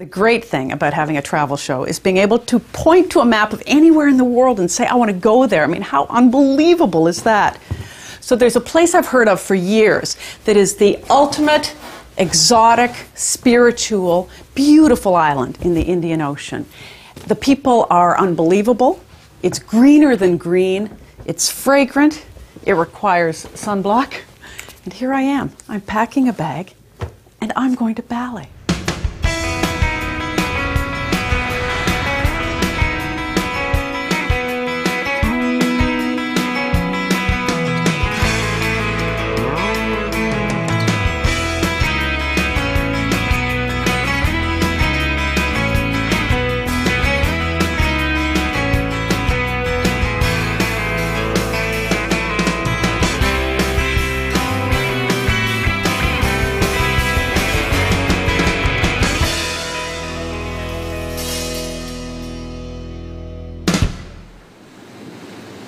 The great thing about having a travel show is being able to point to a map of anywhere in the world and say, I want to go there. I mean, how unbelievable is that? So there's a place I've heard of for years that is the ultimate exotic, spiritual, beautiful island in the Indian Ocean. The people are unbelievable. It's greener than green. It's fragrant. It requires sunblock. And here I am. I'm packing a bag and I'm going to Bali.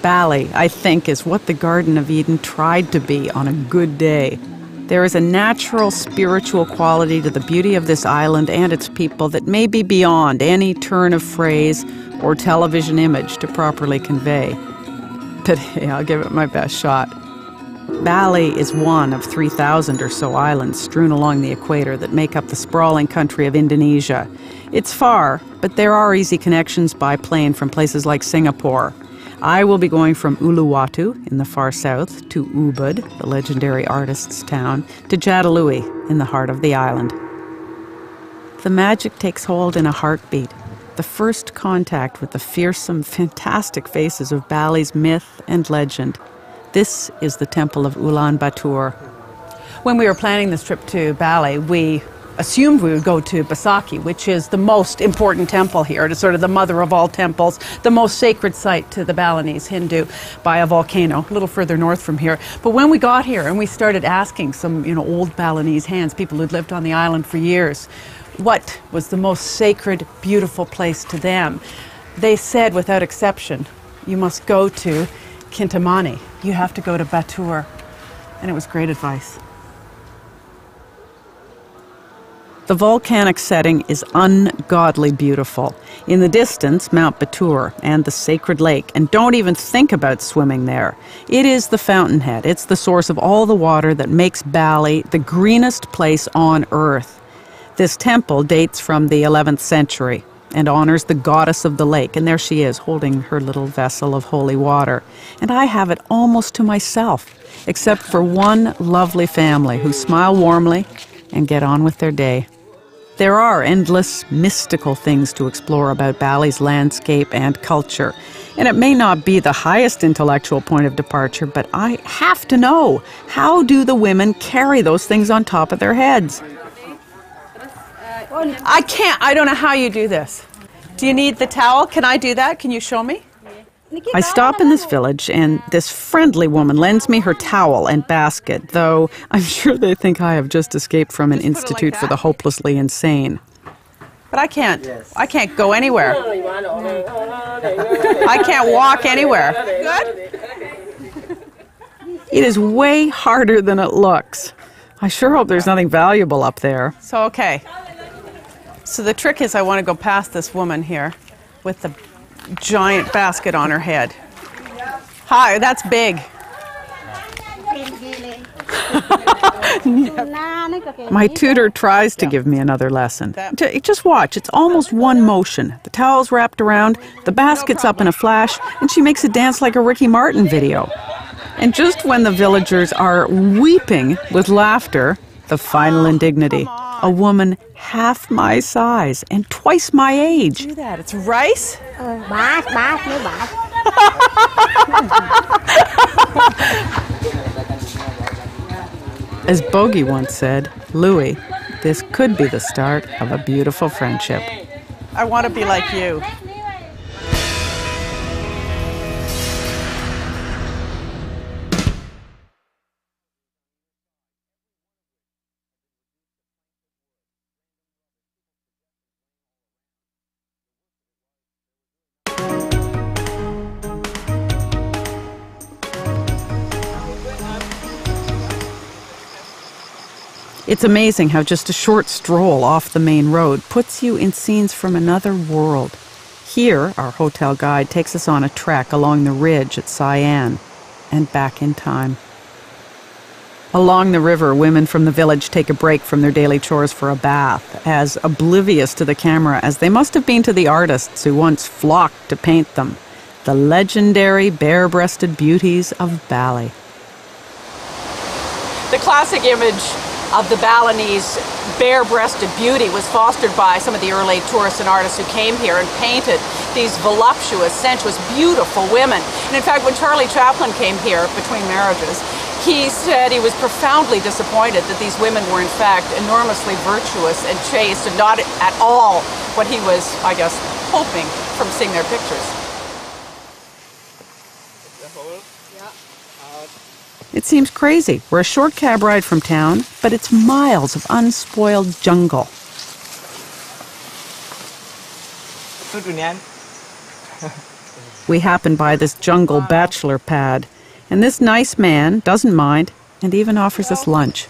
Bali, I think, is what the Garden of Eden tried to be on a good day. There is a natural spiritual quality to the beauty of this island and its people that may be beyond any turn of phrase or television image to properly convey. But hey, I'll give it my best shot. Bali is one of 3,000 or so islands strewn along the equator that make up the sprawling country of Indonesia. It's far, but there are easy connections by plane from places like Singapore. I will be going from Uluwatu in the far south to Ubud, the legendary artist's town, to Jadalui in the heart of the island. The magic takes hold in a heartbeat. The first contact with the fearsome, fantastic faces of Bali's myth and legend. This is the temple of Ulaanbaatar. When we were planning this trip to Bali, we assumed we would go to Besaki, which is the most important temple here. It is sort of the mother of all temples, the most sacred site to the Balinese Hindu by a volcano, a little further north from here. But when we got here and we started asking some, old Balinese hands, people who'd lived on the island for years, what was the most sacred, beautiful place to them, they said without exception, you must go to Kintamani. You have to go to Batur. And it was great advice. The volcanic setting is ungodly beautiful. In the distance, Mount Batur and the sacred lake, and don't even think about swimming there. It is the fountainhead. It's the source of all the water that makes Bali the greenest place on earth. This temple dates from the 11th century and honors the goddess of the lake, and there she is, holding her little vessel of holy water. And I have it almost to myself, except for one lovely family who smile warmly and get on with their day. There are endless mystical things to explore about Bali's landscape and culture, and it may not be the highest intellectual point of departure, but I have to know, how do the women carry those things on top of their heads? I don't know how you do this. Do you need the towel? Can I do that? Can you show me? I stop in this village, and this friendly woman lends me her towel and basket, though I'm sure they think I have just escaped from an institute for the hopelessly insane. But I can't go anywhere. I can't walk anywhere. Good? It is way harder than it looks. I sure hope there's nothing valuable up there. So, okay. So the trick is I want to go past this woman here with the giant basket on her head. Hi, that's big. My tutor tries to give me another lesson. Just watch, it's almost one motion. The towel's wrapped around, the basket's up in a flash, and she makes it dance like a Ricky Martin video. And just when the villagers are weeping with laughter, the final indignity. A woman half my size and twice my age. Do that. It's rice? As Bogey once said, Louis, this could be the start of a beautiful friendship. I want to be like you. It's amazing how just a short stroll off the main road puts you in scenes from another world. Here, our hotel guide takes us on a trek along the ridge at Sian and back in time. Along the river, women from the village take a break from their daily chores for a bath, as oblivious to the camera as they must have been to the artists who once flocked to paint them, the legendary bare-breasted beauties of Bali. The classic image of the Balinese bare-breasted beauty was fostered by some of the early tourists and artists who came here and painted these voluptuous, sensuous, beautiful women. And in fact, when Charlie Chaplin came here between marriages, he said he was profoundly disappointed that these women were in fact enormously virtuous and chaste and not at all what he was, I guess, hoping from seeing their pictures. It seems crazy. We're a short cab ride from town, but it's miles of unspoiled jungle. We happen by this jungle bachelor pad, and this nice man doesn't mind and even offers us lunch.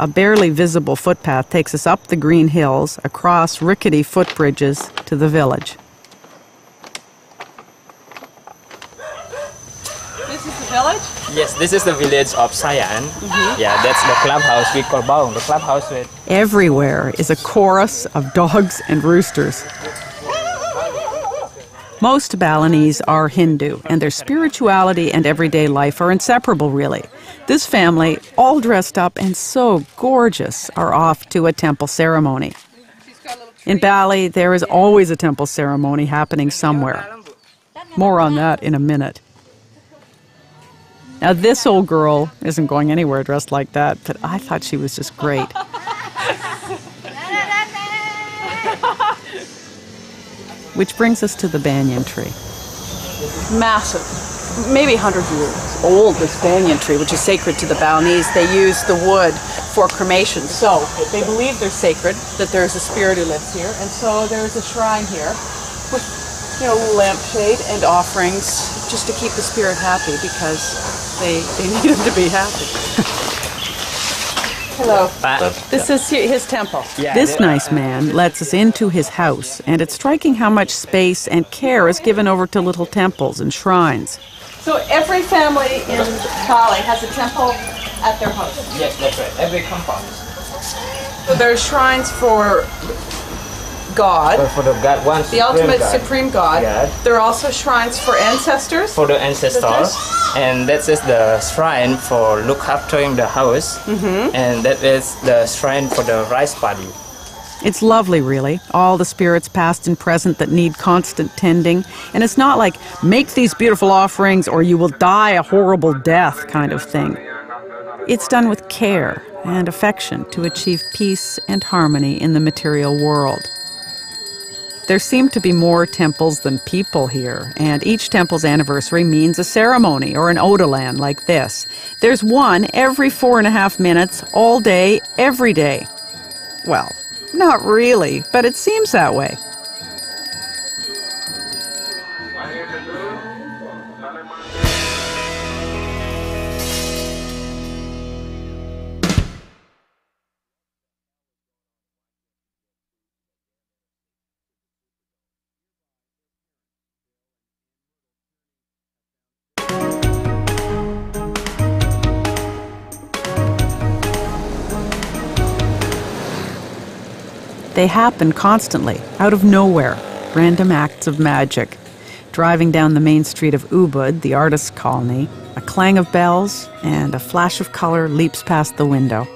A barely visible footpath takes us up the green hills, across rickety footbridges to the village. Village? Yes, this is the village of Sian. Yeah, that's the clubhouse we call Baung, the clubhouse with... Everywhere is a chorus of dogs and roosters. Most Balinese are Hindu, and their spirituality and everyday life are inseparable, really. This family, all dressed up and so gorgeous, are off to a temple ceremony. In Bali, there is always a temple ceremony happening somewhere. More on that in a minute. Now, this old girl isn't going anywhere dressed like that, but I thought she was just great. Which brings us to the banyan tree. Massive, maybe 100 years old, this banyan tree, which is sacred to the Balinese. They use the wood for cremation. So they believe they're sacred, that there's a spirit who lives here. And so there's a shrine here with, you know, lampshade and offerings just to keep the spirit happy because they need him to be happy. Hello. This is his temple. This nice man lets us into his house, and it's striking how much space and care is given over to little temples and shrines. So every family in Bali has a temple at their house? Yes, that's right. Every compound. So there are shrines for God, for the God, one the ultimate supreme God. There are also shrines for ancestors. For the ancestors, and that is the shrine for look after the house, and that is the shrine for the rice paddy. It's lovely, really. All the spirits past and present that need constant tending, and it's not like make these beautiful offerings or you will die a horrible death kind of thing. It's done with care and affection to achieve peace and harmony in the material world. There seem to be more temples than people here, and each temple's anniversary means a ceremony or an odolan like this. There's one every 4.5 minutes, all day, every day. Well, not really, but it seems that way. They happen constantly, out of nowhere, random acts of magic. Driving down the main street of Ubud, the artist's colony, a clang of bells and a flash of color leaps past the window.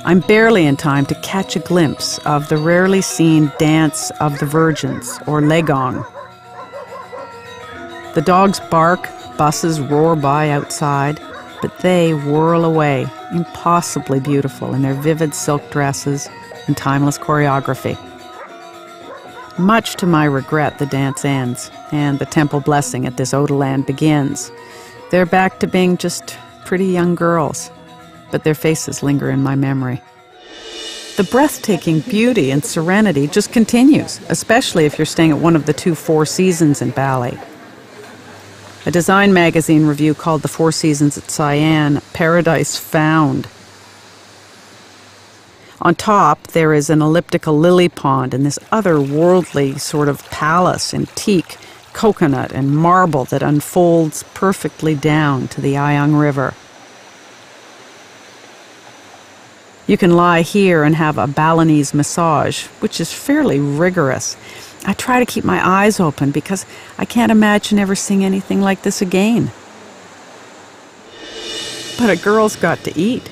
I'm barely in time to catch a glimpse of the rarely seen Dance of the Virgins, or Legong. The dogs bark, buses roar by outside, but they whirl away, impossibly beautiful in their vivid silk dresses and timeless choreography. Much to my regret, the dance ends, and the temple blessing at this odolan begins. They're back to being just pretty young girls, but their faces linger in my memory. The breathtaking beauty and serenity just continues, especially if you're staying at one of the 2 Four Seasons in Bali. A design magazine review called The Four Seasons at Siam Paradise Found. On top, there is an elliptical lily pond and this otherworldly sort of palace in teak, coconut, and marble that unfolds perfectly down to the Ayang River. You can lie here and have a Balinese massage, which is fairly rigorous. I try to keep my eyes open because I can't imagine ever seeing anything like this again. But a girl's got to eat.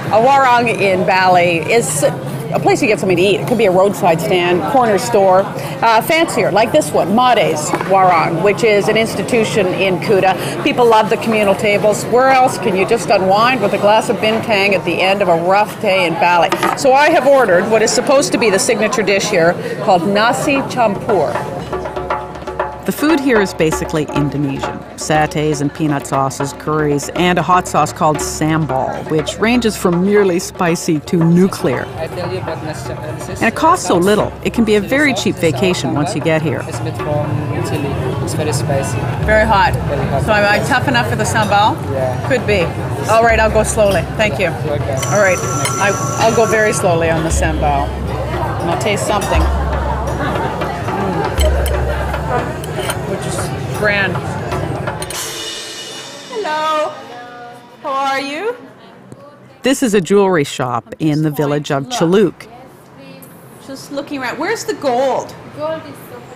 A warung in Bali is a place you get something to eat. It could be a roadside stand, corner store, fancier, like this one, Made's Warung, which is an institution in Kuta. People love the communal tables. Where else can you just unwind with a glass of bintang at the end of a rough day in Bali? So I have ordered what is supposed to be the signature dish here called nasi campur. The food here is basically Indonesian. Satay and peanut sauces, curries, and a hot sauce called sambal, which ranges from merely spicy to nuclear. And it costs so little, it can be a very cheap vacation once you get here. It's made from chili. It's very spicy. Very hot. Very hot. So am I tough enough for the sambal? Yeah. Could be. All right, I'll go slowly. Thank you. All right, I'll go very slowly on the sambal. And I'll taste something. Which is grand. Hello. How are you? This is a jewelry shop in the village of Chaluk. Just looking around. Where's the gold?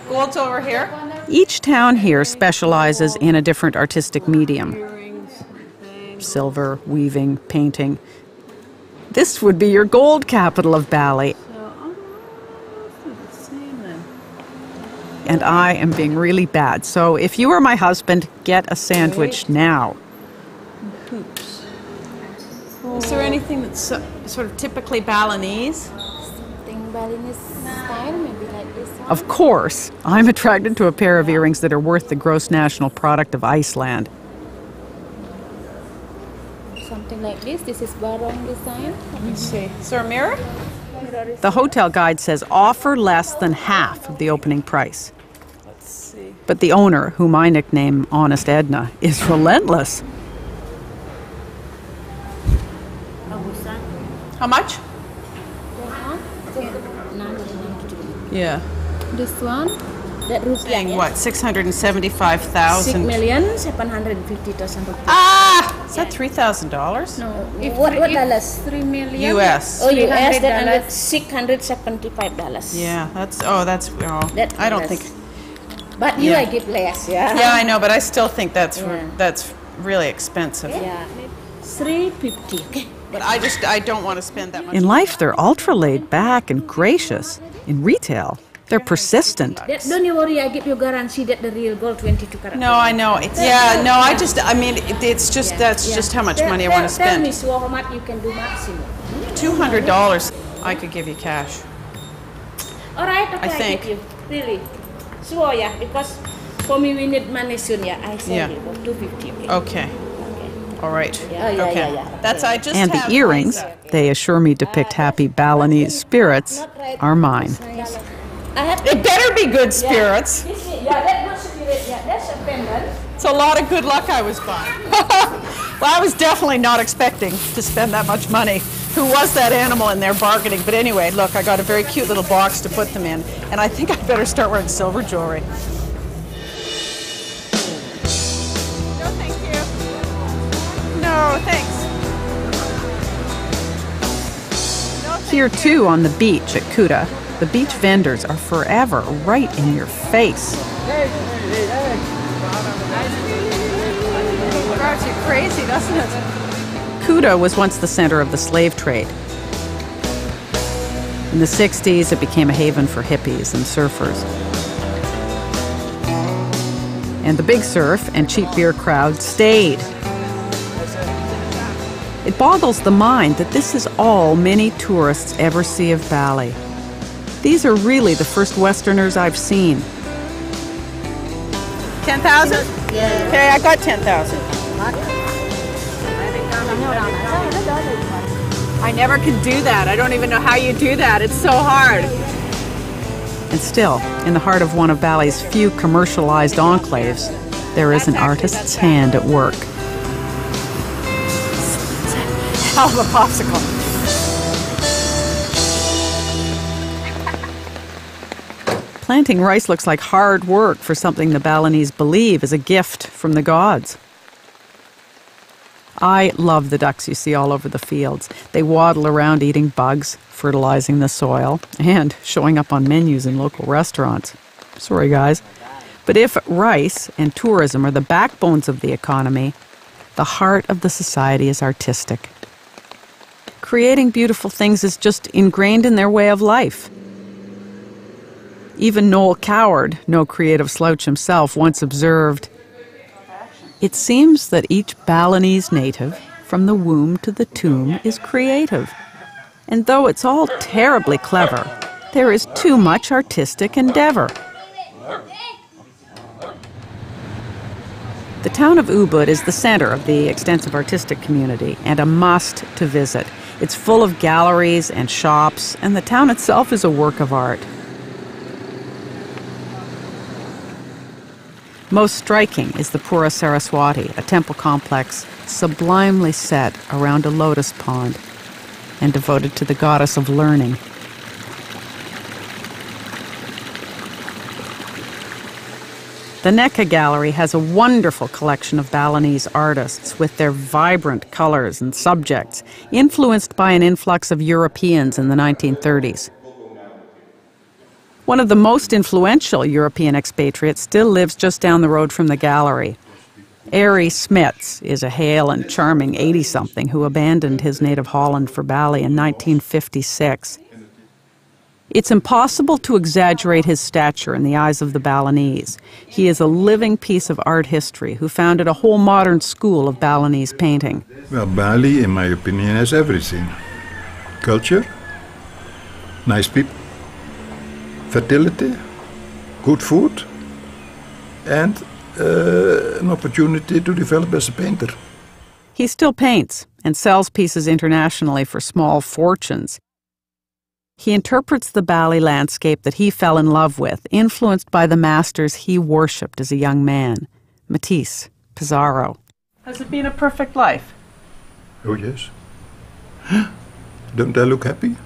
Gold's over here. Each town here specializes in a different artistic medium. Silver, weaving, painting. This would be your gold capital of Bali. And I am being really bad. So if you are my husband, get a sandwich now. Hoops. Is there anything that's sort of typically Balinese? Something Balinese style, maybe like this one. Of course, I'm attracted to a pair of earrings that are worth the gross national product of Iceland. Something like this. This is barong design. Let me see. Is there a mirror? The hotel guide says offer less than half of the opening price. Let's see. But the owner, whom I nickname Honest Edna, is relentless. How much? Yeah. This one, that rupiah. Saying what? 675,000. 6,750,000 rupiah. Ah! Is that $3,000? No. What dollars? 3 million. US. Oh, US. That $675. Yeah. That's. That I don't dollars. think. But you Yeah. I give less, yeah. Yeah, I know, but I still think that's Yeah. that's really expensive. Yeah. 350. Okay. But I don't want to spend that much. In life, they're ultra laid back and gracious. In retail, they're persistent. Don't you worry, I give you guarantee that the real gold 22 karat. No, I know. It's it's just that's just how much money I want to Tell spend. me, so how much you can do maximum. $200. I could give you cash. All right, okay, I think. give you. Really. Sure, yeah, because for me we need money soon, yeah. I sell Yeah. you for 250. Okay. All right. Yeah, Okay. yeah. That's I just And the have earrings, they assure me depict happy Balinese spirits, are mine. I have It better be good spirits. yeah, that good spirit, yeah, that's a pendant. It's a lot of good luck I was buying. Well, I was definitely not expecting to spend that much money. Who was that animal in there bargaining? But anyway, look, I got a very cute little box to put them in, and I think I better start wearing silver jewelry. No, thank you. No, thanks. Here, too, on the beach at Kuta, the beach vendors are forever right in your face. Drives you crazy, doesn't it? Kuta was once the center of the slave trade. In the 60s, it became a haven for hippies and surfers. And the big surf and cheap beer crowd stayed. It boggles the mind that this is all many tourists ever see of Bali. These are really the first Westerners I've seen. 10,000? Yeah. Okay, I got 10,000. I never can do that. I don't even know how you do that. It's so hard. And still, in the heart of one of Bali's few commercialized enclaves, there is an artist's hand at work. Hell of a popsicle. Planting rice looks like hard work for something the Balinese believe is a gift from the gods. I love the ducks you see all over the fields. They waddle around eating bugs, fertilizing the soil, and showing up on menus in local restaurants. Sorry, guys. But if rice and tourism are the backbones of the economy, the heart of the society is artistic. Creating beautiful things is just ingrained in their way of life. Even Noel Coward, no creative slouch himself, once observed, "It seems that each Balinese native, from the womb to the tomb, is creative. And though it's all terribly clever, there is too much artistic endeavor." The town of Ubud is the center of the extensive artistic community and a must to visit. It's full of galleries and shops, and the town itself is a work of art. Most striking is the Pura Saraswati, a temple complex sublimely set around a lotus pond and devoted to the goddess of learning. The Nekka Gallery has a wonderful collection of Balinese artists with their vibrant colors and subjects, influenced by an influx of Europeans in the 1930s. One of the most influential European expatriates still lives just down the road from the gallery. Arie Smits is a hale and charming 80-something who abandoned his native Holland for Bali in 1956. It's impossible to exaggerate his stature in the eyes of the Balinese. He is a living piece of art history who founded a whole modern school of Balinese painting. Well, Bali, in my opinion, has everything. Culture, nice people, fertility, good food, and an opportunity to develop as a painter. He still paints and sells pieces internationally for small fortunes. He interprets the Bali landscape that he fell in love with, influenced by the masters he worshipped as a young man, Matisse, Pissarro. Has it been a perfect life? Oh, yes. Don't I look happy?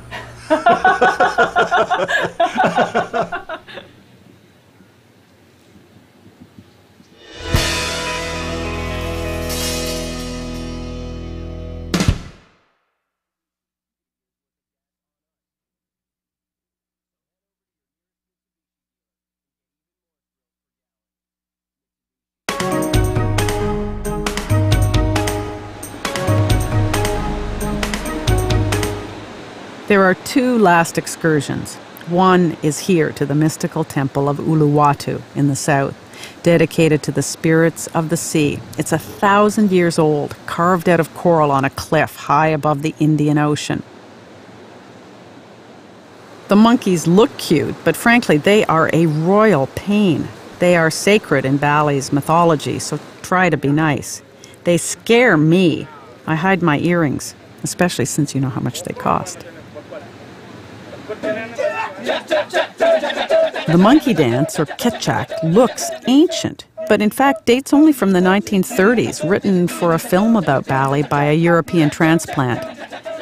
There are two last excursions. One is here to the mystical temple of Uluwatu in the south, dedicated to the spirits of the sea. It's 1,000 years old, carved out of coral on a cliff high above the Indian Ocean. The monkeys look cute, but frankly, they are a royal pain. They are sacred in Bali's mythology, so try to be nice. They scare me. I hide my earrings, especially since you know how much they cost. The monkey dance, or ketchak, looks ancient, but in fact dates only from the 1930s, written for a film about Bali by a European transplant.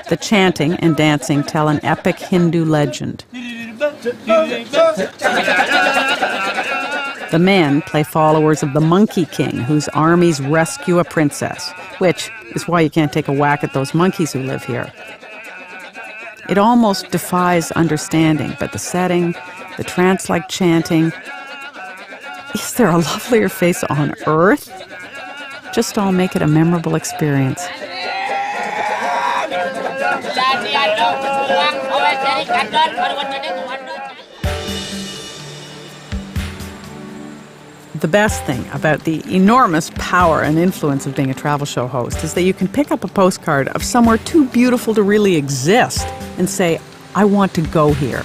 The chanting and dancing tell an epic Hindu legend. The men play followers of the Monkey King, whose armies rescue a princess, which is why you can't take a whack at those monkeys who live here. It almost defies understanding, but the setting, the trance-like chanting, is there a lovelier face on earth? Just all make it a memorable experience. The best thing about the enormous power and influence of being a travel show host is that you can pick up a postcard of somewhere too beautiful to really exist and say, I want to go here.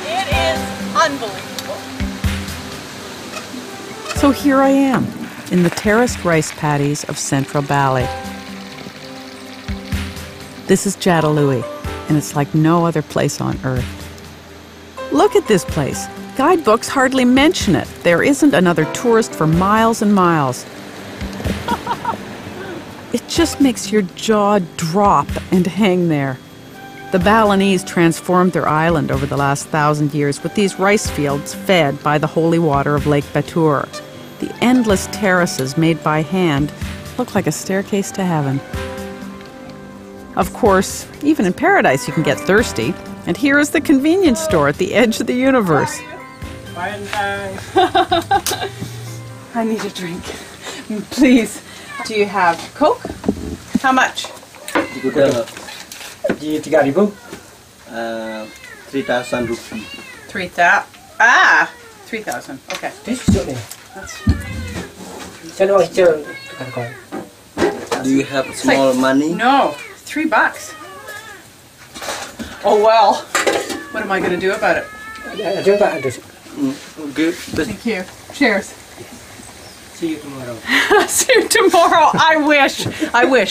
It is unbelievable. So here I am, in the terraced rice paddies of central Bali. This is Jadalui, and it's like no other place on earth. Look at this place. Guidebooks hardly mention it. There isn't another tourist for miles and miles. It just makes your jaw drop and hang there. The Balinese transformed their island over the last 1,000 years with these rice fields fed by the holy water of Lake Batur. The endless terraces made by hand look like a staircase to heaven. Of course, even in paradise you can get thirsty, and here is the convenience store at the edge of the universe. I need a drink. Please. Do you have Coke? How much? 3,000 rupees. 3,000. 3,000. Okay. Do you have small money? No, $3. Oh well. What am I going to do about it? Good. Thank you. Cheers. See you tomorrow. See you tomorrow. I wish.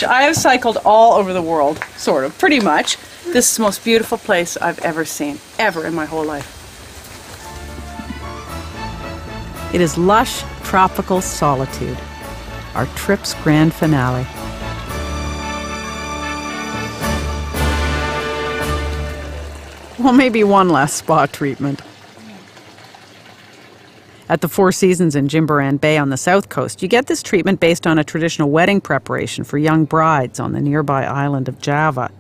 I have cycled all over the world, sort of, pretty much. This is the most beautiful place I've ever seen, ever in my whole life. It is lush, tropical solitude, our trip's grand finale. Well, maybe one last spa treatment. At the Four Seasons in Jimbaran Bay on the south coast, you get this treatment based on a traditional wedding preparation for young brides on the nearby island of Java.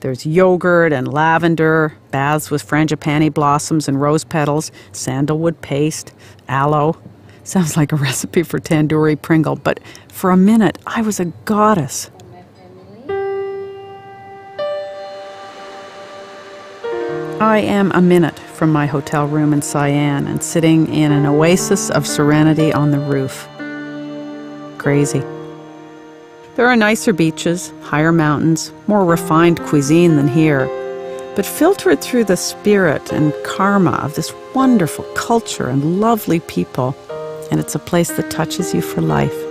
There's yogurt and lavender, baths with frangipani blossoms and rose petals, sandalwood paste, aloe. Sounds like a recipe for tandoori Pringle, but for a minute I was a goddess. I am a minute from my hotel room in Siam and sitting in an oasis of serenity on the roof. Crazy. There are nicer beaches, higher mountains, more refined cuisine than here, but filtered through the spirit and karma of this wonderful culture and lovely people, and it's a place that touches you for life.